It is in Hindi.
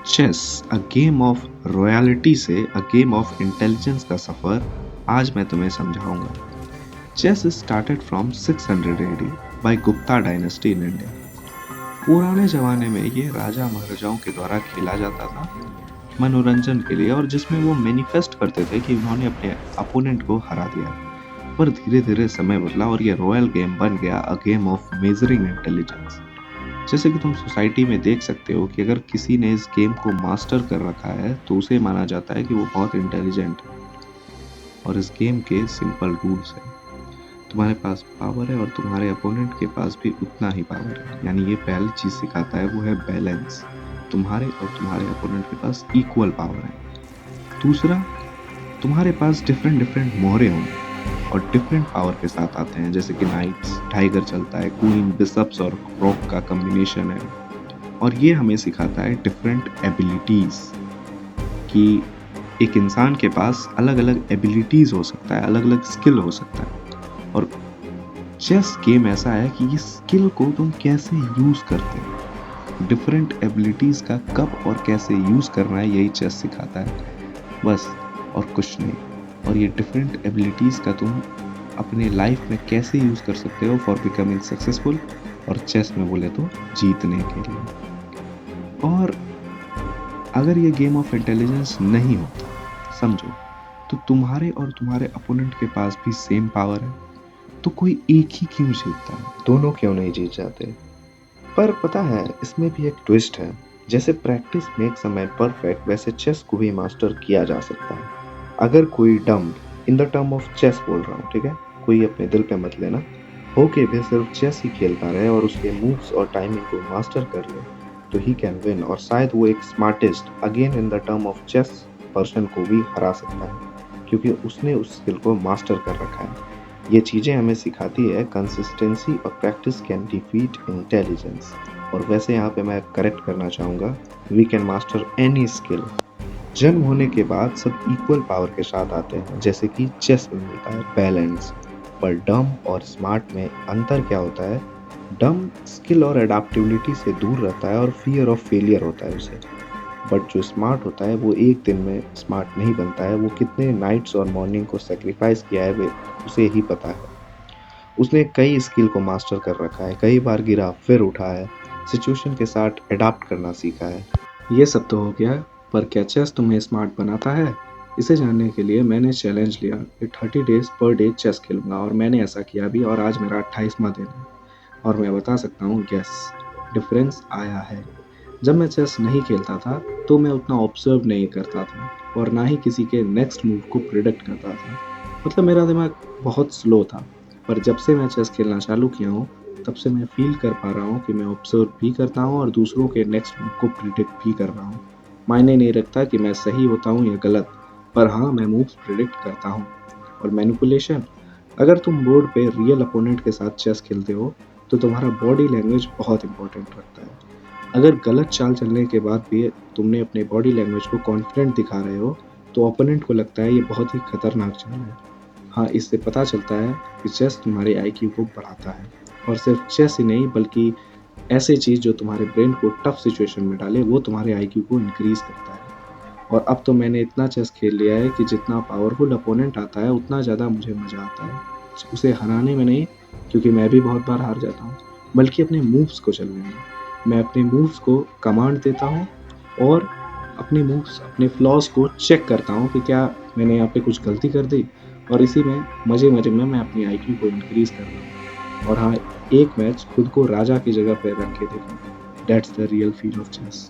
Chess a game of royalty से अ गेम ऑफ इंटेलिजेंस का सफ़र आज मैं तुम्हें समझाऊंगा। Chess started from 600 AD by Gupta dynasty in India. पुराने ज़माने में ये राजा महाराजाओं के द्वारा खेला जाता था मनोरंजन के लिए, और जिसमें वो मैनिफेस्ट करते थे कि उन्होंने अपने अपोनेंट को हरा दिया। पर धीरे धीरे समय बदला और ये रॉयल गेम बन गया अ गेम ऑफ मेजरिंग इंटेलिजेंस। जैसे कि तुम सोसाइटी में देख सकते हो कि अगर किसी ने इस गेम को मास्टर कर रखा है तो उसे माना जाता है कि वो बहुत इंटेलिजेंट है। और इस गेम के सिंपल रूल्स है, तुम्हारे पास पावर है और तुम्हारे अपोनेंट के पास भी उतना ही पावर है। यानी ये पहली चीज सिखाता है वो है बैलेंस। तुम्हारे और तुम्हारे अपोनेंट के पास इक्वल पावर है। दूसरा, तुम्हारे पास डिफरेंट डिफरेंट मोहरे होंगे और डिफरेंट पावर के साथ आते हैं, जैसे कि नाइट्स, टाइगर चलता है, क्वीन, बिशप्स और रॉक का कॉम्बिनेशन है। और ये हमें सिखाता है डिफरेंट एबिलिटीज, कि एक इंसान के पास अलग अलग एबिलिटीज हो सकता है, अलग अलग स्किल हो सकता है। और चेस गेम ऐसा है कि ये स्किल को तुम कैसे यूज करते हो, डिफरेंट एबिलिटीज का कब और कैसे यूज करना है, यही चेस सिखाता है, बस और कुछ नहीं। और ये डिफरेंट एबिलिटीज का तुम अपने लाइफ में कैसे यूज कर सकते हो फॉर बिकमिंग सक्सेसफुल, और चेस में बोले तो जीतने के लिए। और अगर ये गेम ऑफ इंटेलिजेंस नहीं होता, समझो, तो तुम्हारे और तुम्हारे अपोनेंट के पास भी सेम पावर है, तो कोई एक ही क्यों जीतता है, दोनों क्यों नहीं जीत जाते। पर पता है, इसमें भी एक ट्विस्ट है। जैसे practice makes a man perfect, वैसे चेस को भी मास्टर किया जा सकता है। अगर कोई dumb, in the term of chess बोल रहा हूँ, ठीक है, कोई अपने दिल पे मत लेना, होके भी सिर्फ चेस ही खेलता रहे और उसके मूव्स और टाइमिंग को मास्टर कर ले, तो ही कैन विन। और शायद वो एक smartest, again in the term of chess, person को भी हरा सकता है, क्योंकि उसने उस स्किल को मास्टर कर रखा है। ये चीज़ें हमें सिखाती है कंसिस्टेंसी और प्रैक्टिस कैन डिफीट इंटेलिजेंस। और वैसे यहाँ पे मैं करेक्ट करना चाहूँगा, we can master any skill. जन्म होने के बाद सब इक्वल पावर के साथ आते हैं, जैसे कि चेस में मिलता है बैलेंस। पर डम और स्मार्ट में अंतर क्या होता है? डम स्किल और एडाप्टेबिलिटी से दूर रहता है और फियर ऑफ फेलियर होता है उसे। बट जो स्मार्ट होता है वो एक दिन में स्मार्ट नहीं बनता है, वो कितने नाइट्स और मॉर्निंग को सेक्रीफाइस किया है वे उसे ही पता है। उसने कई स्किल को मास्टर कर रखा है, कई बार गिरा फिर उठा है, सिचुएशन के साथ अडाप्ट करना सीखा है। ये सब तो हो गया, पर क्या चेस तुम्हें स्मार्ट बनाता है? इसे जानने के लिए मैंने चैलेंज लिया कि 30 डेज पर डे चेस खेलूंगा, और मैंने ऐसा किया भी, और आज मेरा 28वां दिन है। और मैं बता सकता हूँ, यस, डिफरेंस आया है। जब मैं चेस नहीं खेलता था तो मैं उतना ऑब्जर्व नहीं करता था और ना ही किसी के नेक्स्ट मूव को प्रिडिक्ट करता था। मतलब मेरा दिमाग बहुत स्लो था। पर जब से मैं चेस खेलना चालू किया हूँ, तब से मैं फील कर पा रहा हूँ कि मैं ऑब्जर्व भी करता हूँ और दूसरों के नेक्स्ट मूव को प्रिडिक्ट भी कर रहा हूँ। मायने नहीं रखता कि मैं सही होता हूँ या गलत, पर हाँ, मैं मूव्स प्रिडिक्ट करता हूँ। और मैनिपुलेशन, अगर तुम बोर्ड पे रियल अपोनेंट के साथ चेस खेलते हो तो तुम्हारा बॉडी लैंग्वेज बहुत इंपॉर्टेंट रखता है। अगर गलत चाल चलने के बाद भी तुमने अपने बॉडी लैंग्वेज को कॉन्फिडेंट दिखा रहे हो, तो ओपोनेंट को लगता है ये बहुत ही खतरनाक चाल है। हाँ, इससे पता चलता है कि चेस तुम्हारे आईक्यू को बढ़ाता है। और सिर्फ चेस ही नहीं, बल्कि ऐसे चीज़ जो तुम्हारे ब्रेन को टफ सिचुएशन में डाले, वो तुम्हारे आईक्यू को इंक्रीज करता है। और अब तो मैंने इतना चेस खेल लिया है कि जितना पावरफुल अपोनेंट आता है उतना ज़्यादा मुझे मज़ा आता है उसे हराने में नहीं, क्योंकि मैं भी बहुत बार हार जाता हूँ, बल्कि अपने मूव्स को चलने में। मैं अपने मूव्स को कमांड देता हूँ और अपने मूव्स, अपने फ्लॉज को चेक करता हूँ कि क्या मैंने यहाँ पे कुछ गलती कर दी, और इसी में मज़े मज़े में मैं अपनी आईक्यू को इंक्रीज़ कर रहा हूँ। और हाँ, एक मैच खुद को राजा की जगह पर रख के देखूँ, that's the real feel of chess.